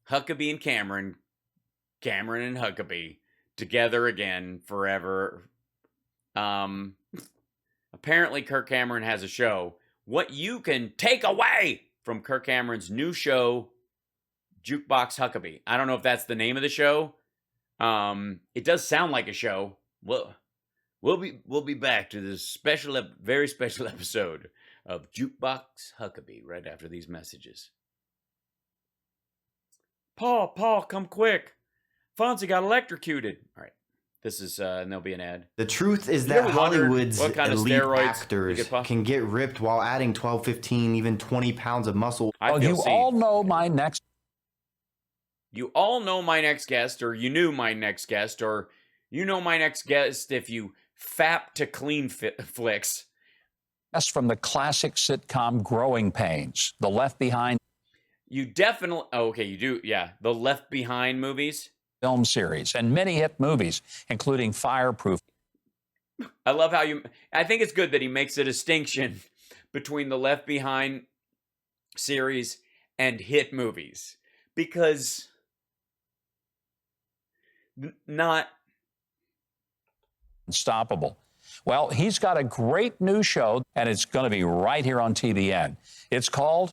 Huckabee and Cameron, Cameron and Huckabee, together again forever. Apparently Kirk Cameron has a show. What you can take away from Kirk Cameron's new show, Jukebox Huckabee. I don't know if that's the name of the show. It does sound like a show. Well, we'll be back to this very special episode of Jukebox Huckabee right after these messages. Paul, come quick. Fonzie got electrocuted. All right. This is, and there'll be an ad. The truth is that Hollywood's elite actors can get ripped while adding 12, 15, even 20 pounds of muscle. You all know my next guest, or you knew my next guest, or you know my next guest if you fap to clean flicks. That's from the classic sitcom Growing Pains, the Left Behind. You definitely, okay, you do, yeah, the Left Behind movies. Film series and many hit movies, including Fireproof. I love how I think it's good that he makes a distinction between the Left Behind series and hit movies, because not unstoppable. Well, he's got a great new show, and it's going to be right here on TBN. It's called...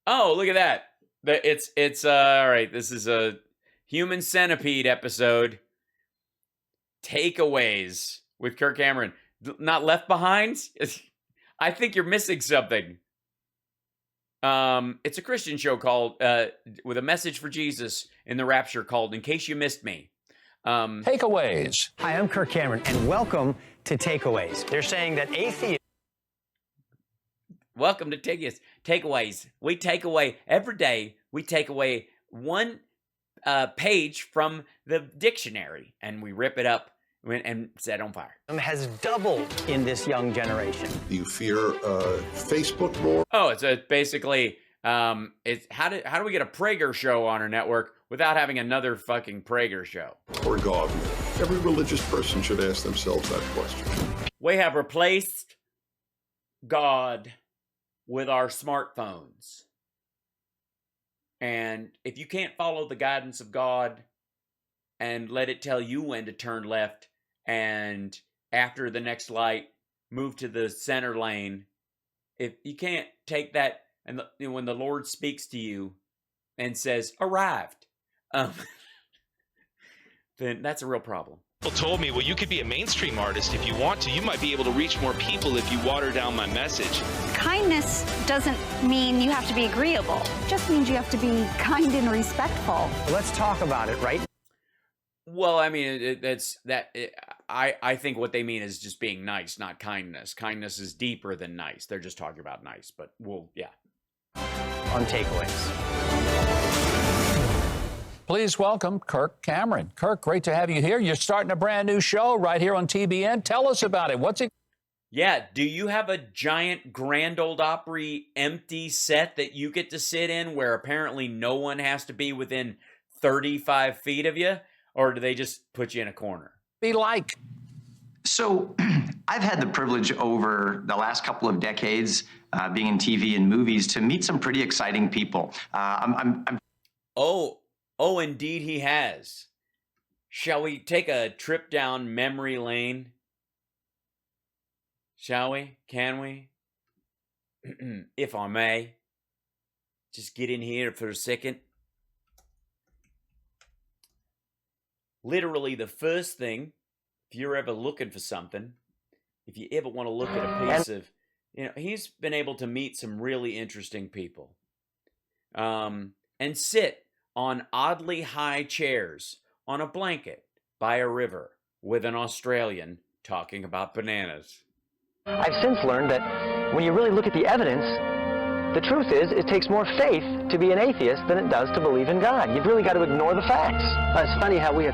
Oh, look at that. It's all right, this is a Human Centipede episode. Takeaways with Kirk Cameron. Not Left Behind? I think you're missing something. It's a Christian show called, with a message for Jesus in the rapture called In Case You Missed Me. Takeaways. Hi, I'm Kirk Cameron, and welcome to Takeaways. They're saying that atheists... Welcome to Takeaways. We take away, every day, we take away one page from the dictionary, and we rip it up and set it on fire. ...has doubled in this young generation. Do you fear Facebook more? Oh, it's basically, it's how do we get a Prager show on our network without having another fucking Prager show? Or God? Every religious person should ask themselves that question. We have replaced God with our smartphones. And if you can't follow the guidance of God and let it tell you when to turn left and after the next light, move to the center lane, if you can't take that, and when the Lord speaks to you and says, arrived, then that's a real problem. People told me, well, you could be a mainstream artist if you want to. You might be able to reach more people if you water down my message. Kindness doesn't mean you have to be agreeable. It just means you have to be kind and respectful. Let's talk about it, right? Well, I mean, I think what they mean is just being nice, not kindness. Kindness is deeper than nice. They're just talking about nice, but yeah. On Takeaways. Please welcome Kirk Cameron. Kirk, great to have you here. You're starting a brand new show right here on TBN. Tell us about it. What's it? Yeah, do you have a giant Grand Ole Opry empty set that you get to sit in where apparently no one has to be within 35 feet of you? Or do they just put you in a corner? Be like. So I've had the privilege over the last couple of decades, being in TV and movies, to meet some pretty exciting people. Oh, indeed he has. Shall we take a trip down memory lane? Shall we? Can we? If I may. Just get in here for a second. Literally the first thing, if you're ever looking for something, if you ever want to look at a piece of, he's been able to meet some really interesting people. And sit on oddly high chairs on a blanket by a river with an Australian talking about bananas. I've since learned that when you really look at the evidence, the truth is it takes more faith to be an atheist than it does to believe in God. You've really got to ignore the facts. It's funny how we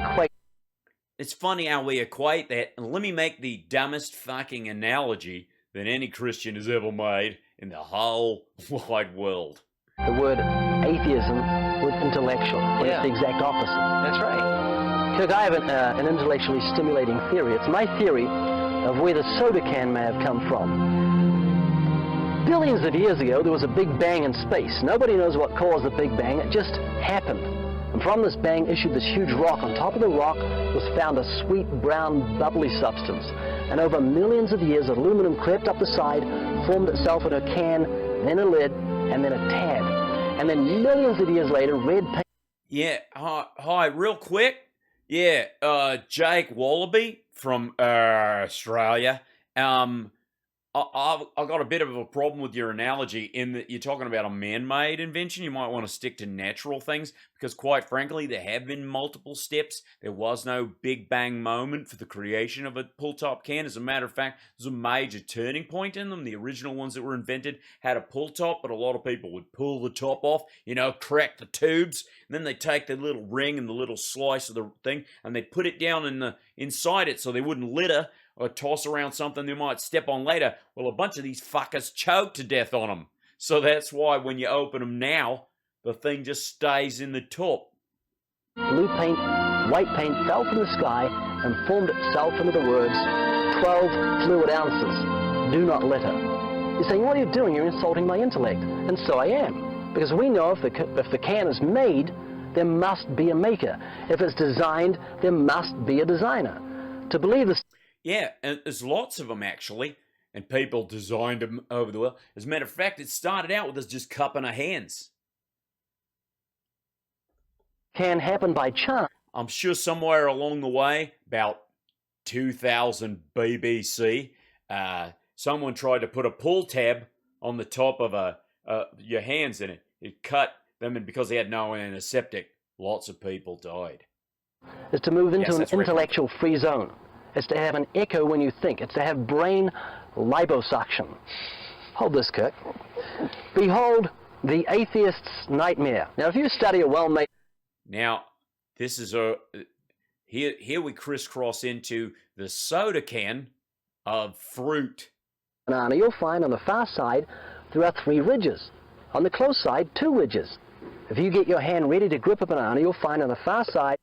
equate that. Let me make the dumbest fucking analogy that any Christian has ever made in the whole wide world. The word atheism with intellectual, but it's the exact opposite. That's right. Kirk, I have an intellectually stimulating theory. It's my theory of where the soda can may have come from. Billions of years ago, there was a big bang in space. Nobody knows what caused the big bang. It just happened. And from this bang issued this huge rock. On top of the rock was found a sweet, brown, bubbly substance. And over millions of years, aluminum crept up the side, formed itself in a can, then a lid, and then a tab. And then millions of years later, red paint... Yeah, hi, real quick. Yeah, Jake Wallaby from Australia. I've got a bit of a problem with your analogy in that you're talking about a man-made invention. You might want to stick to natural things because, quite frankly, there have been multiple steps. There was no big bang moment for the creation of a pull-top can. As a matter of fact, there's a major turning point in them. The original ones that were invented had a pull-top, but a lot of people would pull the top off, crack the tubes, and then they'd take the little ring and the little slice of the thing, and they'd put it down inside it so they wouldn't litter or toss around something they might step on later. Well, a bunch of these fuckers choke to death on them. So that's why when you open them now, the thing just stays in the top. Blue paint, white paint fell from the sky and formed itself into the words, 12 fluid ounces, do not litter. You're saying, what are you doing? You're insulting my intellect. And so I am. Because we know if the can is made, there must be a maker. If it's designed, there must be a designer. To believe this... Yeah, and there's lots of them, actually, and people designed them over the world. As a matter of fact, it started out with us just cupping our hands. Can happen by chance. I'm sure somewhere along the way, about 2000 BBC, someone tried to put a pull tab on the top of your hands in it. It cut them, and because they had no antiseptic, lots of people died. Is to move into an intellectual free zone. It's to have an echo when you think. It's to have brain liposuction. Hold this, Kirk. Behold the atheist's nightmare. Now, if you study a well-made... Now, this is here we crisscross into the soda can of fruit. Banana, you'll find on the far side there are 3 ridges. On the close side, 2 ridges. If you get your hand ready to grip a banana, you'll find on the far side...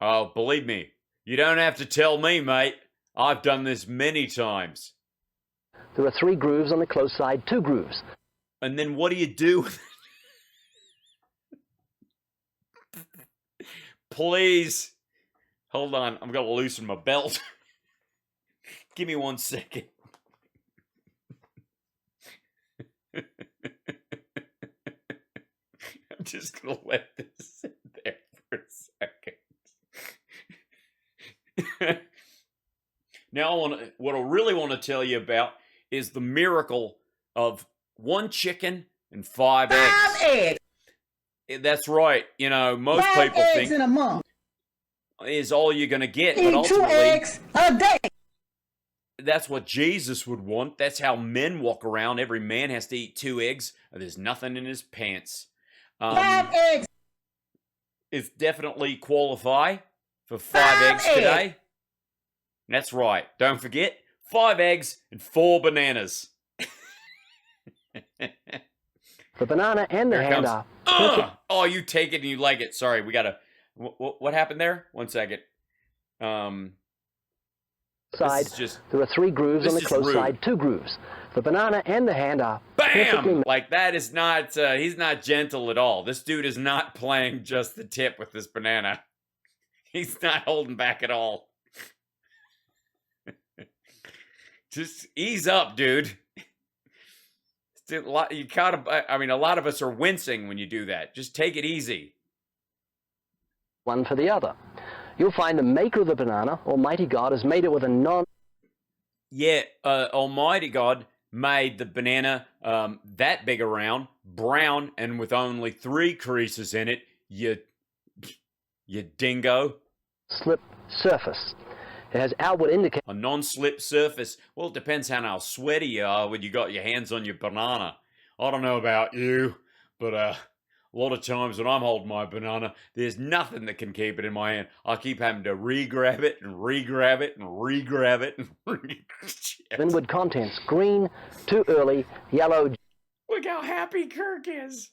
Oh, believe me. You don't have to tell me, mate. I've done this many times. There are 3 grooves on the close side, 2 grooves. And then what do you do with it? Please. Hold on. I'm going to loosen my belt. Give me 1 second. I'm just going to let this sit there for a second. Now, what I really want to tell you about is the miracle of 1 chicken and 5 eggs. 5 eggs. That's right. Most 5 people eggs think in a month is all you're going to get. Eat but ultimately, 2 eggs a day. That's what Jesus would want. That's how men walk around. Every man has to eat 2 eggs. Or there's nothing in his pants. 5 eggs. It's definitely qualify for 5 eggs today. That's right. Don't forget, 5 eggs and 4 bananas. The banana and the hand are... Oh, you take it and you like it. Sorry, we got to... What happened there? 1 second. Side, there are 3 grooves on the close side, 2 grooves. The banana and the hand are... Bam! Like, that is not... he's not gentle at all. This dude is not playing just the tip with this banana. He's not holding back at all. Just ease up, dude. A lot of us are wincing when you do that. Just take it easy. One for the other. You'll find the maker of the banana, Almighty God, has made it with a non... Yeah, Almighty God made the banana that big around, brown, and with only 3 creases in it. You dingo. Slip surface. It has outward indicator. A non-slip surface. Well, it depends how sweaty you are when you got your hands on your banana. I don't know about you, but a lot of times when I'm holding my banana, there's nothing that can keep it in my hand. I keep having to re-grab it and re-grab it and re-grab it. Inward contents, green, too early, yellow. Look how happy Kirk is.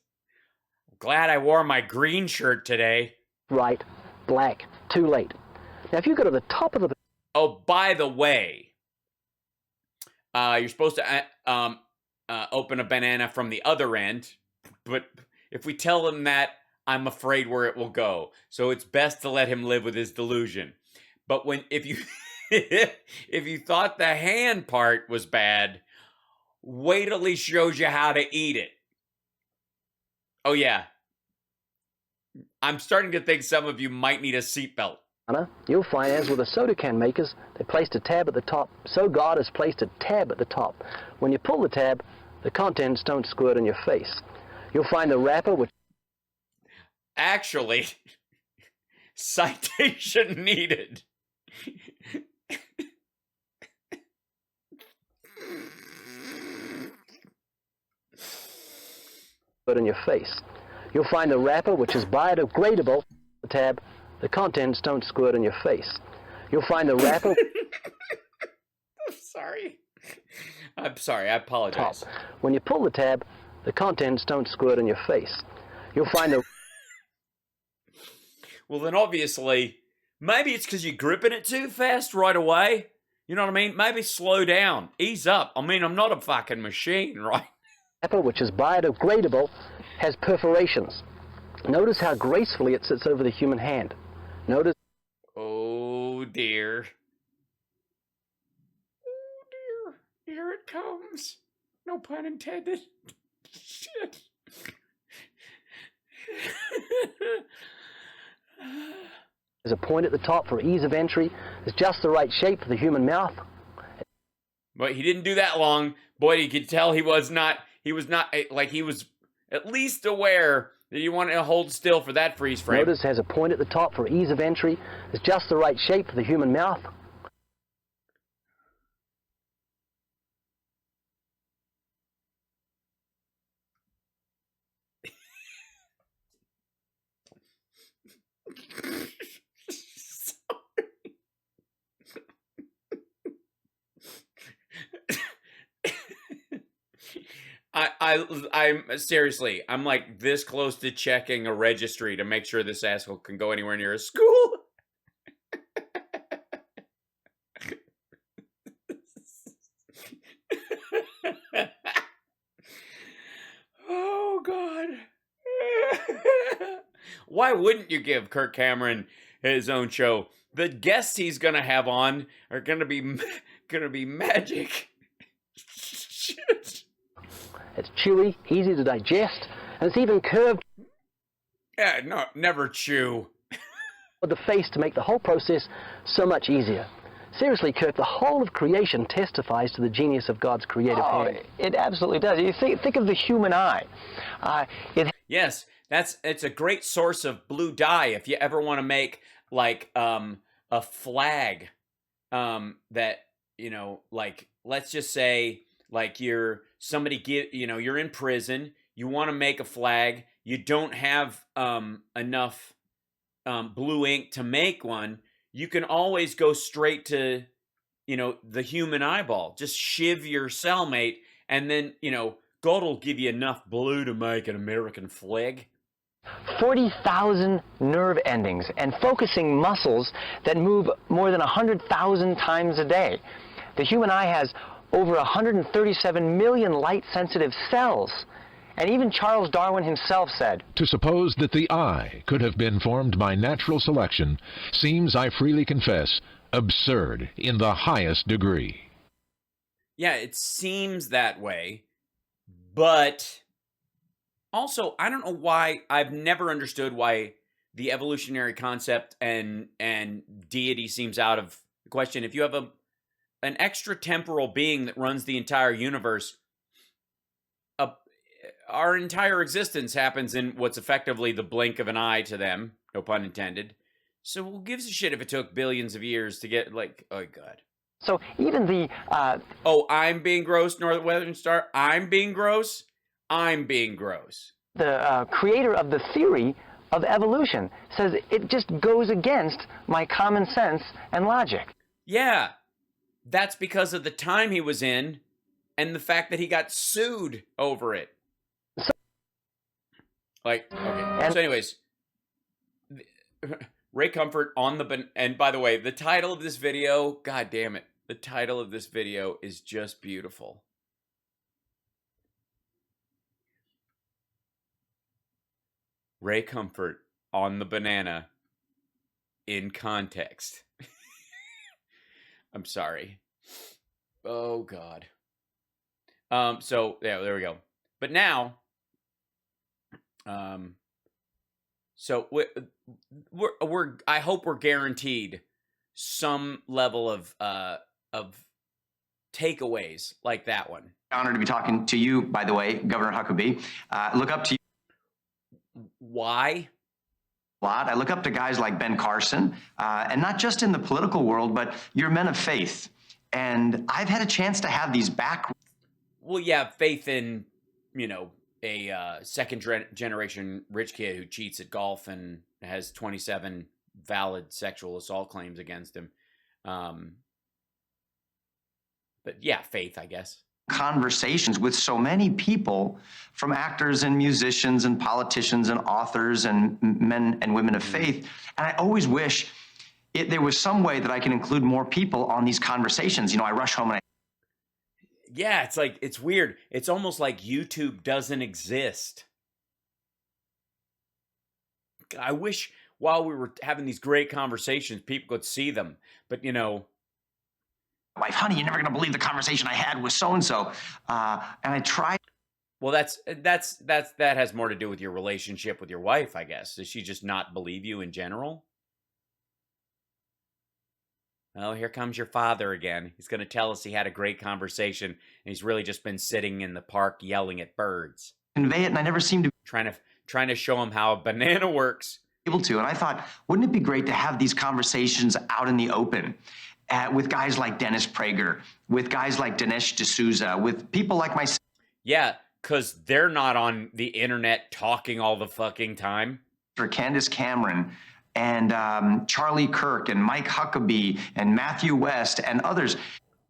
Glad I wore my green shirt today. Right, black, too late. Now, if you go to the top of the... Oh, by the way, you're supposed to open a banana from the other end. But if we tell him that, I'm afraid where it will go. So it's best to let him live with his delusion. But if you if you thought the hand part was bad, wait till he shows you how to eat it. Oh yeah. I'm starting to think some of you might need a seatbelt. You'll find, as with the soda can makers, they placed a tab at the top. So God has placed a tab at the top. When you pull the tab, the contents don't squirt in your face. You'll find the wrapper, which... Actually, citation needed. in your face. You'll find the wrapper, which is biodegradable. The tab, the contents don't squirt in your face. You'll find the wrapper. I'm sorry. I apologize. Top. When you pull the tab, the contents don't squirt in your face. You'll find the... Well, then obviously, maybe it's because you're gripping it too fast right away. You know what I mean? Maybe slow down. Ease up. I mean, I'm not a fucking machine, right? Wrapper, which is biodegradable, has perforations. Notice how gracefully it sits over the human hand. Notice... Oh, dear. Oh, dear. Here it comes. No pun intended. Shit. There's a point at the top for ease of entry. It's just the right shape for the human mouth. But he didn't do that long. Boy, you could tell he was at least aware that you want to hold still for that freeze frame. Notice it has a point at the top for ease of entry. It's just the right shape for the human mouth. I'm seriously, I'm like this close to checking a registry to make sure this asshole can go anywhere near a school. Oh, God. Why wouldn't you give Kirk Cameron his own show? The guests he's going to have on are going to be magic. Shit. It's chewy, easy to digest, and it's even curved. Yeah, no, never chew. With the face to make the whole process so much easier. Seriously, Kirk, the whole of creation testifies to the genius of God's creative hand. It absolutely does. You think of the human eye. Yes, it's a great source of blue dye if you ever want to make like a flag that, you know, like let's just say like you're in prison, you want to make a flag, you don't have enough blue ink to make one, you can always go straight to, you know, the human eyeball. Just shiv your cellmate, and then, you know, God will give you enough blue to make an American flag. 40,000 nerve endings and focusing muscles that move more than 100,000 times a day. The human eye has over 137 million light-sensitive cells. And even Charles Darwin himself said, "To suppose that the eye could have been formed by natural selection seems, I freely confess, absurd in the highest degree." Yeah, it seems that way, but also, I don't know why, I've never understood why the evolutionary concept and deity seems out of the question. If you have an extra-temporal being that runs the entire universe, our entire existence happens in what's effectively the blink of an eye to them, no pun intended. So who gives a shit if it took billions of years to get, like, oh, God. So even the... Oh, I'm being gross, Northwestern Star. I'm being gross. I'm being gross. The creator of the theory of evolution says it just goes against my common sense and logic. Yeah, that's because of the time he was in and the fact that he got sued over it. Like, okay. So anyways, Ray Comfort on the... And by the way, the title of this video, God damn it. The title of this video is just beautiful. Ray Comfort on the banana in context. I'm sorry. Oh, God. So, yeah, there we go. But now, so we're I hope we're guaranteed some level of takeaways like that one. Honored to be talking to you, by the way, Governor Huckabee. Look up to you. Why? A lot. I look up to guys like Ben Carson, and not just in the political world, but you're men of faith. And I've had a chance to have these back. Well, yeah, faith in, you know, a second generation rich kid who cheats at golf and has 27 valid sexual assault claims against him. But yeah, faith, I guess. Conversations with so many people, from actors and musicians and politicians and authors and men and women of faith. And I always wish there was some way that I can include more people on these conversations. You know, I rush home and I... Yeah, it's like, it's weird. It's almost like YouTube doesn't exist. I wish while we were having these great conversations, people could see them. But, you know... Wife, honey, you're never going to believe the conversation I had with so-and-so. And I tried... Well, that has more to do with your relationship with your wife, I guess. Does she just not believe you in general? Oh, here comes your father again. He's going to tell us he had a great conversation, and he's really just been sitting in the park yelling at birds. Convey it, and I never seem to... Trying to show him how a banana works. Able to, and I thought, wouldn't it be great to have these conversations out in the open with guys like Dennis Prager, with guys like Dinesh D'Souza, with people like myself? Yeah, because they're not on the internet talking all the fucking time. For Kirk Cameron, and Charlie Kirk, and Mike Huckabee, and Matthew West, and others.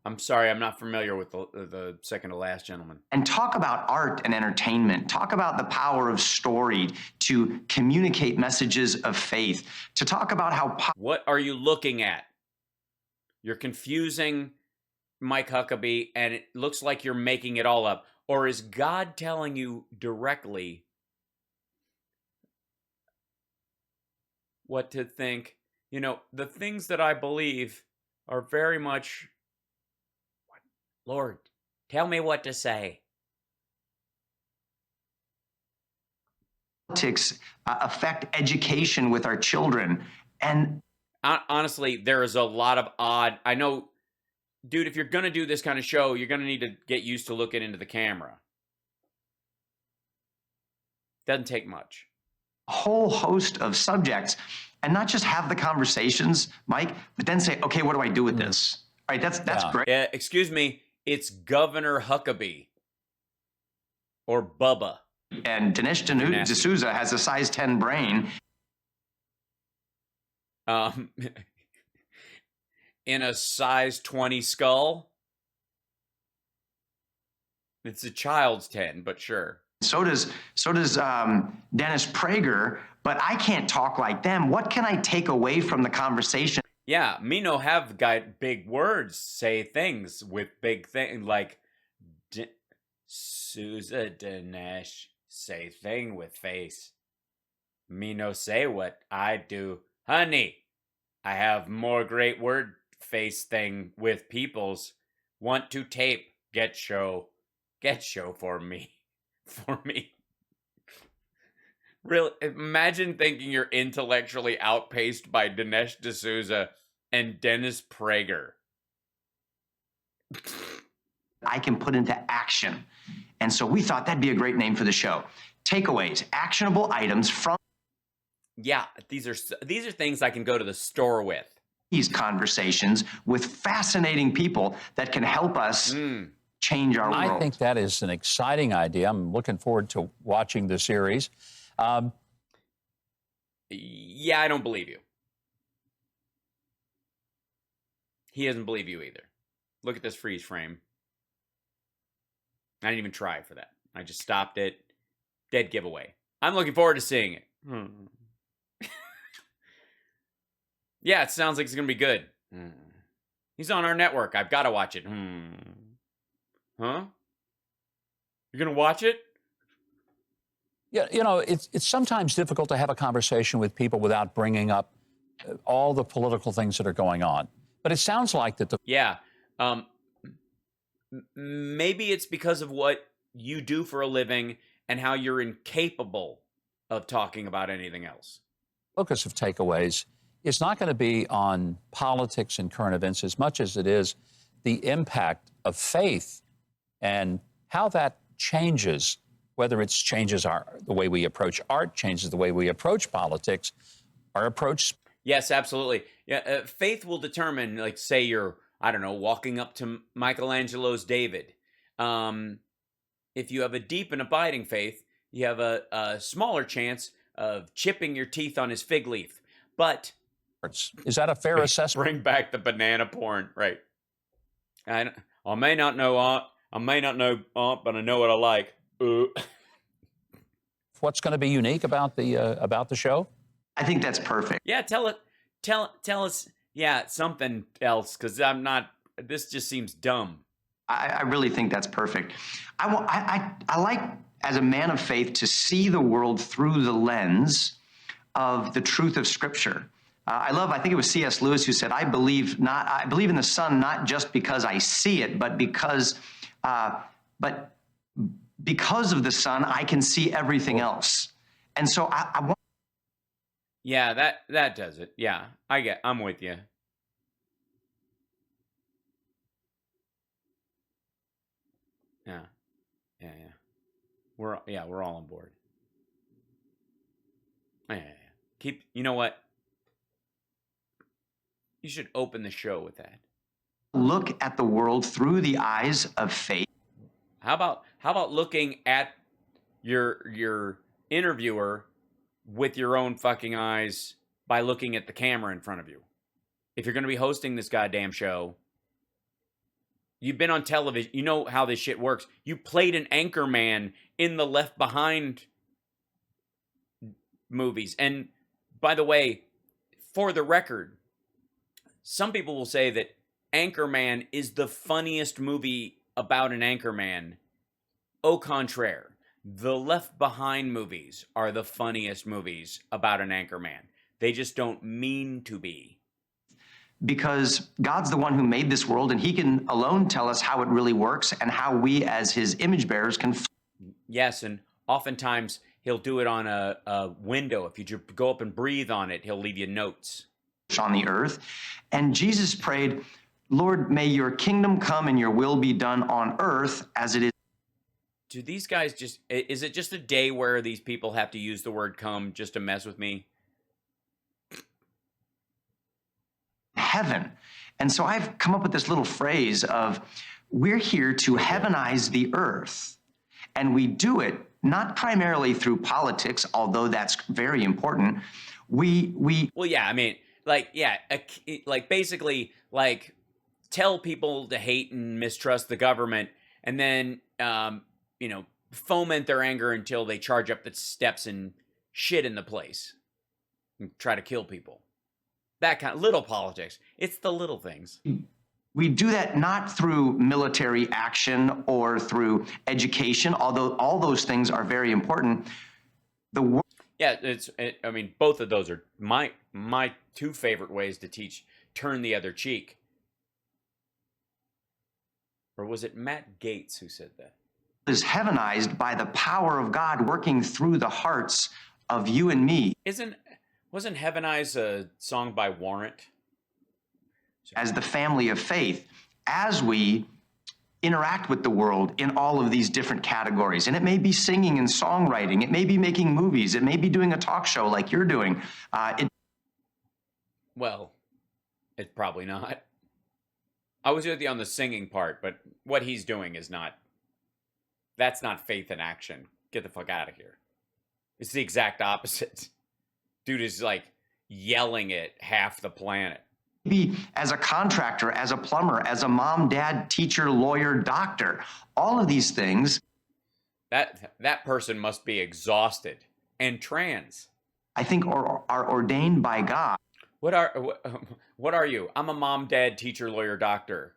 I'm sorry, I'm not familiar with the second to last gentleman. And talk about art and entertainment. Talk about the power of story to communicate messages of faith. To talk about how... What are you looking at? You're confusing Mike Huckabee, and it looks like you're making it all up. Or is God telling you directly what to think? You know, the things that I believe are very much, Lord, tell me what to say. Politics affect education with our children. And honestly, there is a lot of odd... I know, dude, if you're going to do this kind of show, you're going to need to get used to looking into the camera. Doesn't take much. A whole host of subjects, and not just have the conversations, Mike, but then say, okay, what do I do with this? All right, that's great. Excuse me, it's Governor Huckabee. Or Bubba. And Dinesh D'Souza has a size 10 brain. In a size 20 skull. It's a child's 10, but sure. So does Dennis Prager, but I can't talk like them. What can I take away from the conversation? Yeah, me no have got big words, say things with big things like Souza Dinesh say thing with face. Me no say what I do. Honey, I have more great word face thing with peoples. Want to tape, get show for me. For me. Really, imagine thinking you're intellectually outpaced by Dinesh D'Souza and Dennis Prager. I can put into action. And so we thought that'd be a great name for the show. Takeaways, actionable items from... Yeah, these are things I can go to the store with. These conversations with fascinating people that can help us change our world. I think that is an exciting idea. I'm looking forward to watching the series. Yeah, I don't believe you. He doesn't believe you either. Look at this freeze frame. I didn't even try for that. I just stopped it. Dead giveaway. I'm looking forward to seeing it. Yeah, it sounds like it's going to be good. He's on our network. I've got to watch it. Huh? You're going to watch it? Yeah, it's sometimes difficult to have a conversation with people without bringing up all the political things that are going on. But it sounds like that Yeah. Maybe it's because of what you do for a living and how you're incapable of talking about anything else. Focus of takeaways is not going to be on politics and current events as much as it is the impact of faith and how that changes, whether it changes the way we approach art, changes the way we approach politics, our approach. Yes, absolutely. Yeah, faith will determine, like, say you're, I don't know, walking up to Michelangelo's David. If you have a deep and abiding faith, you have a smaller chance of chipping your teeth on his fig leaf. But is that a fair assessment? Bring back the banana porn, right? I may not know art, but I know what I like. What's going to be unique about the show? I think that's perfect. Yeah, tell us. Yeah, something else, because I'm not. This just seems dumb. I really think that's perfect. I like, as a man of faith, to see the world through the lens of the truth of Scripture. I think it was C.S. Lewis who said, I believe in the sun not just because I see it, but because of the sun, I can see everything else. And so I want. Yeah, that does it. Yeah, I'm with you. Yeah. We're all on board. Yeah. You know what? You should open the show with that. Look at the world through the eyes of faith. How about looking at your interviewer with your own fucking eyes by looking at the camera in front of you? If you're going to be hosting this goddamn show, you've been on television. You know how this shit works. You played an anchor man in the Left Behind movies. And by the way, for the record, some people will say that Anchorman is the funniest movie about an anchorman. Au contraire, the Left Behind movies are the funniest movies about an anchorman. They just don't mean to be. Because God's the one who made this world, and he can alone tell us how it really works and how we as his image bearers can. Yes, and oftentimes he'll do it on a window. If you go up and breathe on it, he'll leave you notes. On the earth. And Jesus prayed, Lord, may your kingdom come and your will be done on earth as it is. Do these guys is it just a day where these people have to use the word come just to mess with me? Heaven. And so I've come up with this little phrase of, we're here to heavenize the earth. And we do it not primarily through politics, although that's very important. Well, yeah, I mean, basically, tell people to hate and mistrust the government, and then, foment their anger until they charge up the steps and shit in the place and try to kill people. That kind of little politics. It's the little things. We do that not through military action or through education, although all those things are very important. Both of those are my two favorite ways to teach. Turn the other cheek. Or was it Matt Gaetz who said that? Is heavenized by the power of God working through the hearts of you and me. Wasn't Heavenize a song by Warrant? As the family of faith, as we interact with the world in all of these different categories. And it may be singing and songwriting. It may be making movies. It may be doing a talk show like you're doing. Well, it's probably not. I was with you on the singing part, but what he's doing is not. That's not faith in action. Get the fuck out of here. It's the exact opposite. Dude is yelling at half the planet. Be as a contractor, as a plumber, as a mom, dad, teacher, lawyer, doctor, all of these things. That person must be exhausted and trans. I think are ordained by God. What are you? I'm a mom, dad, teacher, lawyer, doctor.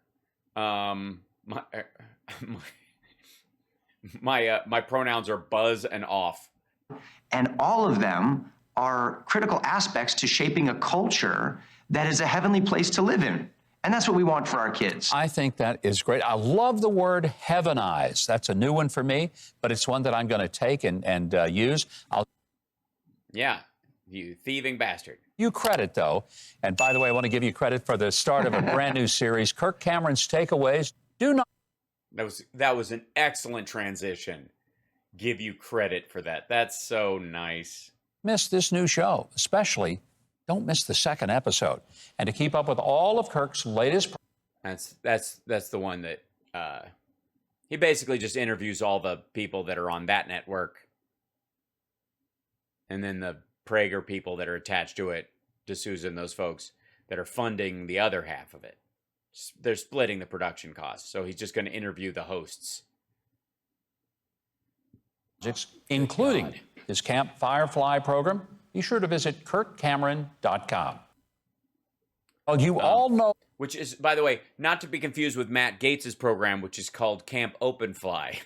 My pronouns are buzz and off. And all of them are critical aspects to shaping a culture that is a heavenly place to live in. And that's what we want for our kids. I think that is great. I love the word heavenize. That's a new one for me, but it's one that I'm going to take and use. Yeah, you thieving bastard. You credit, though. And by the way, I want to give you credit for the start of a brand new series, Kirk Cameron's Takeaways. Do not. That was an excellent transition. Give you credit for that. That's so nice. Miss this new show, especially don't miss the second episode. And to keep up with all of Kirk's latest... That's the one that he basically just interviews all the people that are on that network. And then the Prager people that are attached to it, D'Souza and those folks that are funding the other half of it. They're splitting the production costs. So he's just going to interview the hosts. Including his Camp Firefly program. Be sure to visit KirkCameron.com. Well, you all know... Which is, by the way, not to be confused with Matt Gaetz's program, which is called Camp Openfly.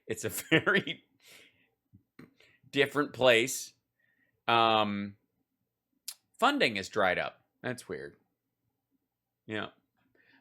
It's a very different place. Funding is dried up. That's weird. Yeah.